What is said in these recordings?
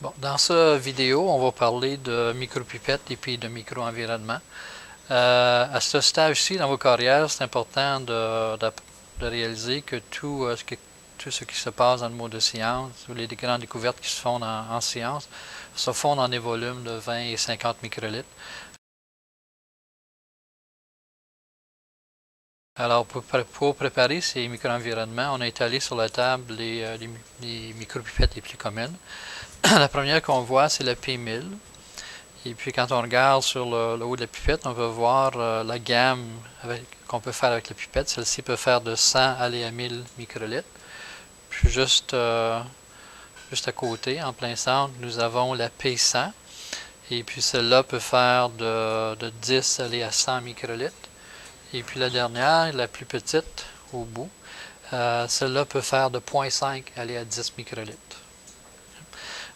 Bon, dans cette vidéo, on va parler de micro-pipettes et puis de micro-environnement. À ce stage-ci dans vos carrières, c'est important de réaliser que tout ce qui se passe dans le monde de science, ou les grandes découvertes qui se font en science, se font dans des volumes de 20 et 50 microlitres. Alors, pour préparer ces micro-environnements, on a étalé sur la table les micro-pipettes les plus communes. La première qu'on voit, c'est la P1000. Et puis quand on regarde sur le haut de la pipette, on va voir la gamme qu'on peut faire avec la pipette. Celle-ci peut faire de 100 aller à 1000 microlitres. Puis juste à côté, en plein centre, nous avons la P100. Et puis celle-là peut faire de 10 aller à 100 microlitres. Et puis la dernière, la plus petite, au bout, celle-là peut faire de 0,5 aller à 10 microlitres.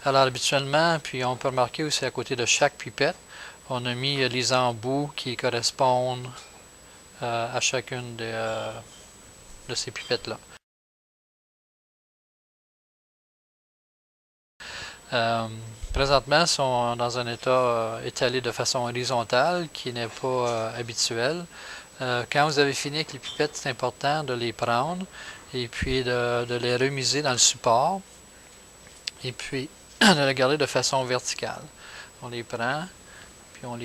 Alors habituellement, puis on peut remarquer aussi à côté de chaque pipette, on a mis les embouts qui correspondent à chacune de ces pipettes-là. Présentement, ils sont dans un état étalé de façon horizontale qui n'est pas habituel. Quand vous avez fini avec les pipettes, c'est important de les prendre et puis de les remiser dans le support et puis de les garder de façon verticale. On les prend, puis on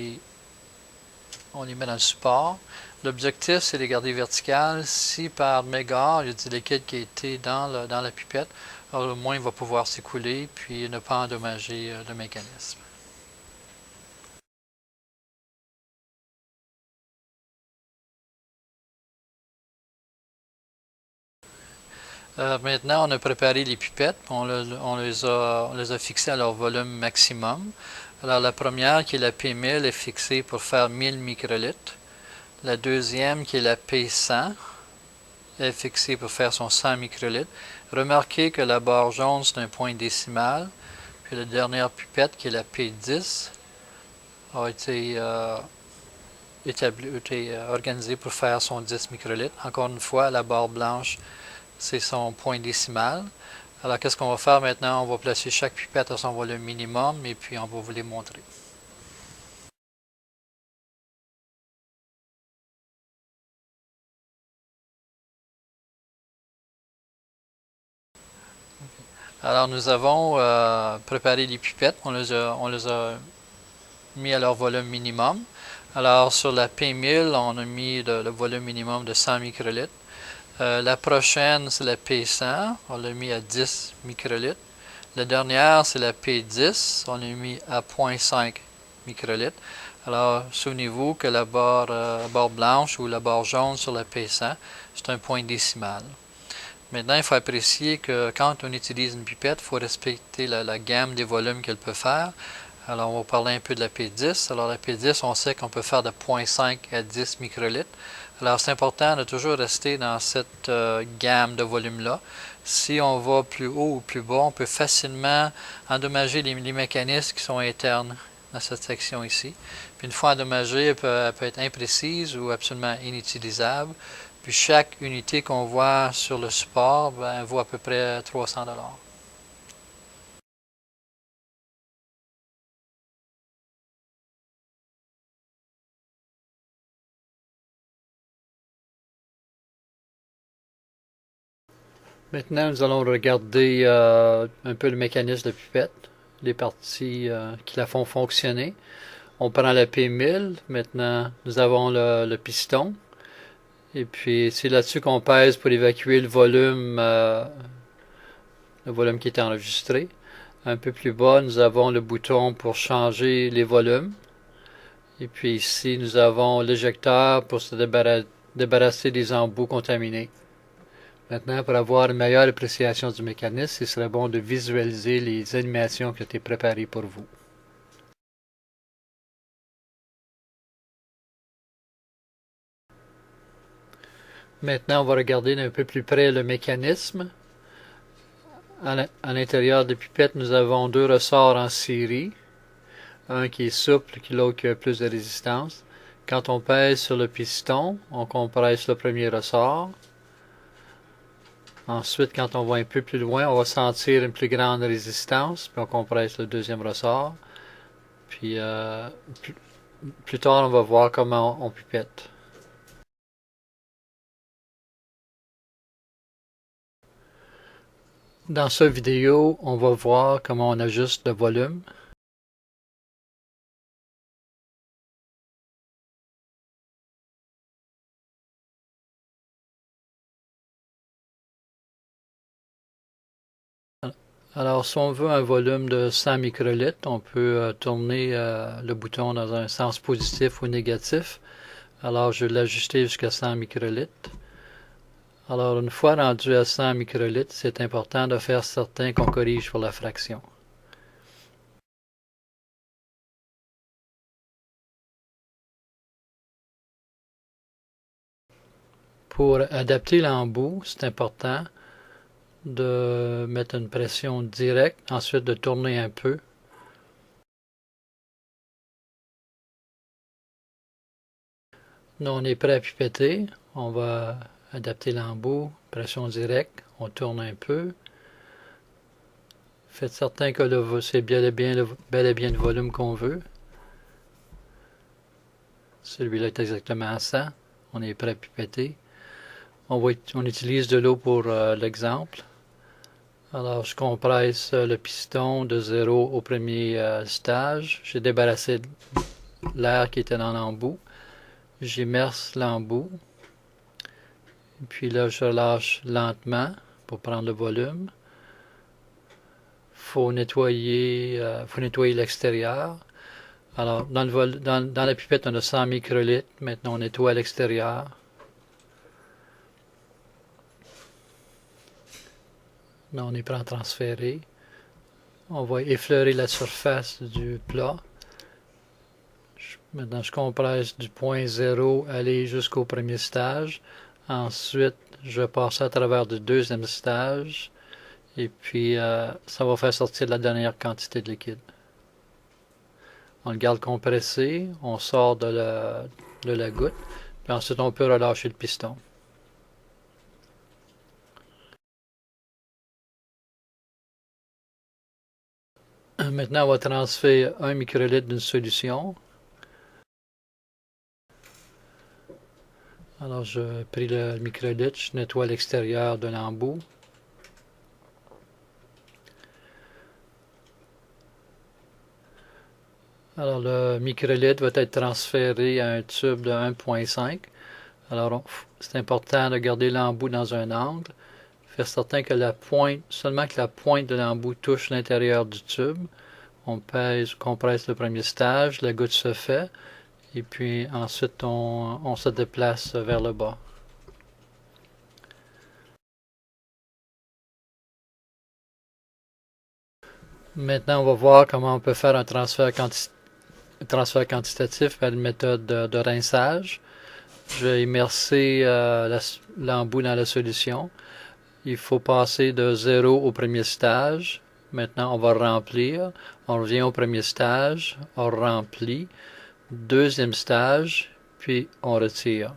les met dans le support. L'objectif, c'est de les garder verticales. Si par mégarde, il y a du liquide qui a été dans la pipette, alors au moins il va pouvoir s'écouler puis ne pas endommager le mécanisme. Maintenant, on a préparé les pipettes, on les a fixées à leur volume maximum. Alors la première, qui est la P1000, est fixée pour faire 1000 microlitres. La deuxième, qui est la P100, est fixée pour faire son 100 microlitres. Remarquez que la barre jaune, c'est un point décimal. Puis la dernière pipette, qui est la P10, a été organisée pour faire son 10 microlitres. Encore une fois, la barre blanche, c'est son point décimal. Alors, qu'est-ce qu'on va faire maintenant? On va placer chaque pipette à son volume minimum et puis on va vous les montrer. Alors, nous avons préparé les pipettes. On les a mis à leur volume minimum. Alors, sur la P1000, on a mis le volume minimum de 100 microlitres. La prochaine, c'est la P100. On l'a mis à 10 microlitres. La dernière, c'est la P10. On l'a mis à 0,5 microlitres. Alors, souvenez-vous que la barre blanche ou la barre jaune sur la P100, c'est un point décimal. Maintenant, il faut apprécier que quand on utilise une pipette, il faut respecter la gamme des volumes qu'elle peut faire. Alors, on va parler un peu de la P10. Alors, la P10, on sait qu'on peut faire de 0,5 à 10 microlitres. Alors, c'est important de toujours rester dans cette gamme de volume-là. Si on va plus haut ou plus bas, on peut facilement endommager les mécanismes qui sont internes dans cette section ici. Puis une fois endommagée, elle peut être imprécise ou absolument inutilisable. Puis chaque unité qu'on voit sur le support, vaut à peu près 300 $. Maintenant, nous allons regarder un peu le mécanisme de pipette, les parties qui la font fonctionner. On prend la P1000, maintenant nous avons le piston, et puis c'est là-dessus qu'on pèse pour évacuer le volume qui est enregistré. Un peu plus bas, nous avons le bouton pour changer les volumes. Et puis ici, nous avons l'éjecteur pour se débarrasser des embouts contaminés. Maintenant, pour avoir une meilleure appréciation du mécanisme, il serait bon de visualiser les animations qui ont été préparées pour vous. Maintenant, on va regarder d'un peu plus près le mécanisme. À l'intérieur de pipette, nous avons deux ressorts en série. Un qui est souple, l'autre qui a plus de résistance. Quand on pèse sur le piston, on compresse le premier ressort. Ensuite, quand on va un peu plus loin, on va sentir une plus grande résistance, puis on compresse le deuxième ressort. Puis plus tard, on va voir comment on pipette. Dans cette vidéo, on va voir comment on ajuste le volume. Alors, si on veut un volume de 100 microlitres, on peut tourner le bouton dans un sens positif ou négatif. Alors, je vais l'ajuster jusqu'à 100 microlitres. Alors, une fois rendu à 100 microlitres, c'est important de faire certain qu'on corrige pour la fraction. Pour adapter l'embout, c'est important de mettre une pression directe, ensuite de tourner un peu. Là, on est prêt à pipetter. On va adapter l'embout, pression directe, on tourne un peu. Faites certain que c'est bel et bien le volume qu'on veut. Celui-là est exactement à 100. On est prêt à pipetter. On utilise de l'eau pour l'exemple. Alors, je compresse le piston de 0 au premier stage. J'ai débarrassé l'air qui était dans l'embout. J'immerse l'embout. Puis là, je lâche lentement pour prendre le volume. Faut nettoyer l'extérieur. Alors, dans la pipette, on a 100 microlitres. Maintenant, on nettoie l'extérieur. Là, on est prêt à transférer. On va effleurer la surface du plat. Maintenant, je compresse du point 0 aller jusqu'au premier stage. Ensuite, je passe à travers du deuxième stage. Et puis, ça va faire sortir la dernière quantité de liquide. On le garde compressé. On sort de la goutte. Puis ensuite, on peut relâcher le piston. Maintenant, on va transférer 1 microlitre d'une solution. Alors, je pris le microlitre, je nettoie l'extérieur de l'embout. Alors, le microlitre va être transféré à un tube de 1,5. Alors, c'est important de garder l'embout dans un angle. Faire certain que seulement que la pointe de l'embout touche l'intérieur du tube. On compresse le premier stage, la goutte se fait. Et puis ensuite, on se déplace vers le bas. Maintenant, on va voir comment on peut faire un transfert quantitatif par une méthode de rinçage. Je vais immerser l'embout dans la solution. Il faut passer de 0 au premier stage. Maintenant, on va remplir. On revient au premier stage. On remplit. Deuxième stage. Puis on retire.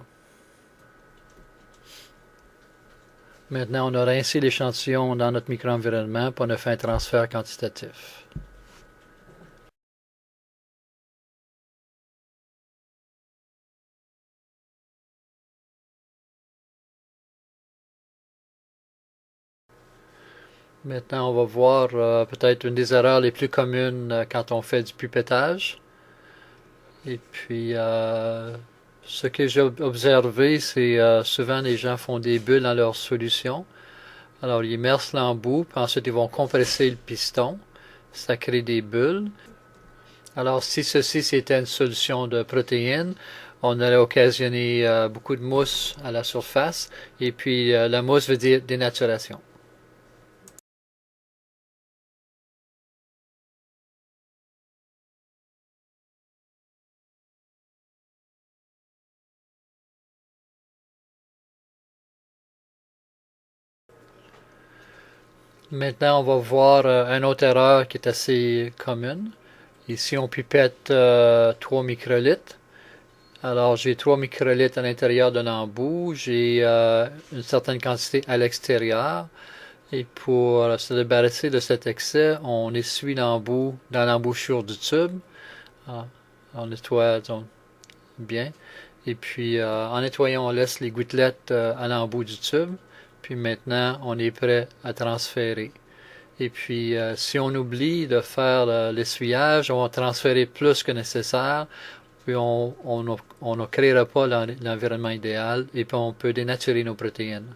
Maintenant, on a rincé l'échantillon dans notre micro-environnement, puis on a fait un transfert quantitatif. Maintenant, on va voir peut-être une des erreurs les plus communes quand on fait du pipettage. Et puis, ce que j'ai observé, c'est souvent les gens font des bulles dans leur solution. Alors, ils immersent l'embout, puis ensuite ils vont compresser le piston. Ça crée des bulles. Alors, si ceci c'était une solution de protéines, on aurait occasionné beaucoup de mousse à la surface. Et puis, la mousse veut dire dénaturation. Maintenant, on va voir une autre erreur qui est assez commune. Ici, on pipette 3 microlitres. Alors, j'ai 3 microlitres à l'intérieur de l'embout. J'ai une certaine quantité à l'extérieur. Et pour se débarrasser de cet excès, on essuie l'embout dans l'embouchure du tube. Ah, on nettoie donc, bien. Et puis, en nettoyant, on laisse les gouttelettes à l'embout du tube. Puis maintenant, on est prêt à transférer. Et puis, si on oublie de faire l'essuyage, on va transférer plus que nécessaire. Puis, on ne créera pas l'environnement idéal. Et puis, on peut dénaturer nos protéines.